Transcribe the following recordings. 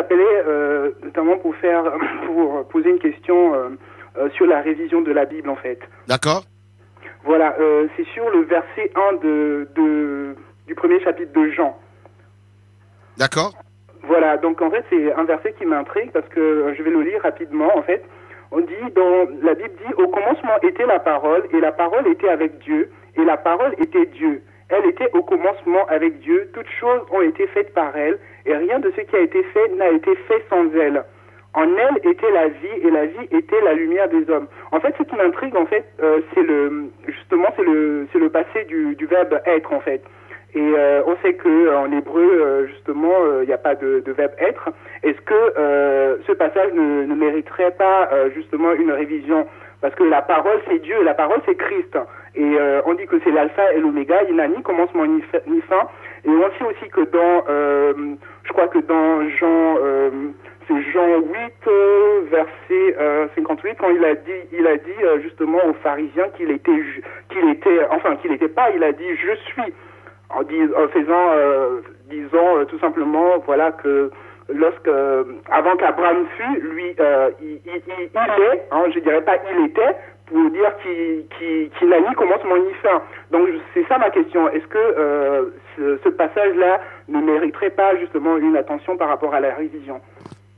j'appelais notamment pour faire, pour poser une question sur la révision de la Bible en fait. D'accord. Voilà, c'est sur le verset 1 du premier chapitre de Jean. D'accord. Voilà, donc en fait c'est un verset qui m'intrigue parce que je vais le lire rapidement en fait. On dit, dans la Bible dit, au commencement était la parole et la parole était avec Dieu et la parole était Dieu. Elle était au commencement avec Dieu, toutes choses ont été faites par elle et rien de ce qui a été fait n'a été fait sans elle. En elle était la vie et la vie était la lumière des hommes. En fait, ce qui m'intrigue en fait, c'est le passé du verbe être en fait. Et on sait que en hébreu, justement, il n'y a pas de verbe être. Est-ce que ce passage ne mériterait pas justement une révision? Parce que la parole, c'est Dieu, la parole, c'est Christ. Et on dit que c'est l'alpha et l'oméga, il n'a ni commencement ni fin. Et on sait aussi que dans, je crois que dans Jean, c'est Jean 8, verset 58, quand il a dit justement aux pharisiens qu'il était pas, il a dit je suis. Disant tout simplement, voilà, que avant qu'Abraham fût, lui, il est, hein, je dirais pas il était, pour dire qu'il n'a ni commencement ni fin. Donc c'est ça ma question. Est-ce que ce passage-là ne mériterait pas justement une attention par rapport à la révision?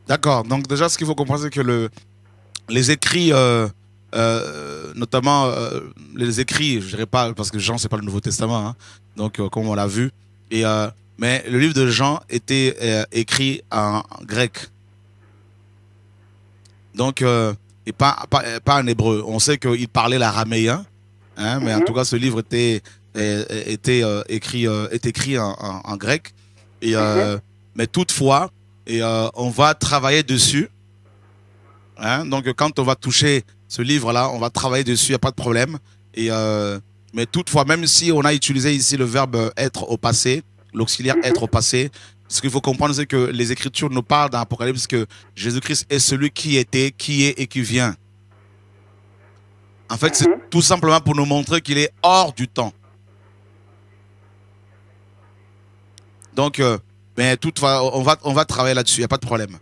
D'accord. Donc déjà, ce qu'il faut comprendre, c'est que les écrits, notamment les écrits, je dirais pas, parce que Jean, c'est pas le Nouveau Testament, hein, donc comme on l'a vu, mais le livre de Jean était écrit en grec. Donc, et pas en hébreu. On sait qu'il parlait l'araméen, hein, mais en tout cas, ce livre était écrit en grec. Et, mais toutefois, on va travailler dessus. Hein, donc, quand on va toucher ce livre-là, on va travailler dessus, il n'y a pas de problème. Mais toutefois, même si on a utilisé ici le verbe être au passé, l'auxiliaire être au passé, ce qu'il faut comprendre, c'est que les Écritures nous parlent dans l'Apocalypse que Jésus-Christ est celui qui était, qui est et qui vient. En fait, c'est tout simplement pour nous montrer qu'il est hors du temps. Donc, mais toutefois, on va travailler là-dessus, il n'y a pas de problème.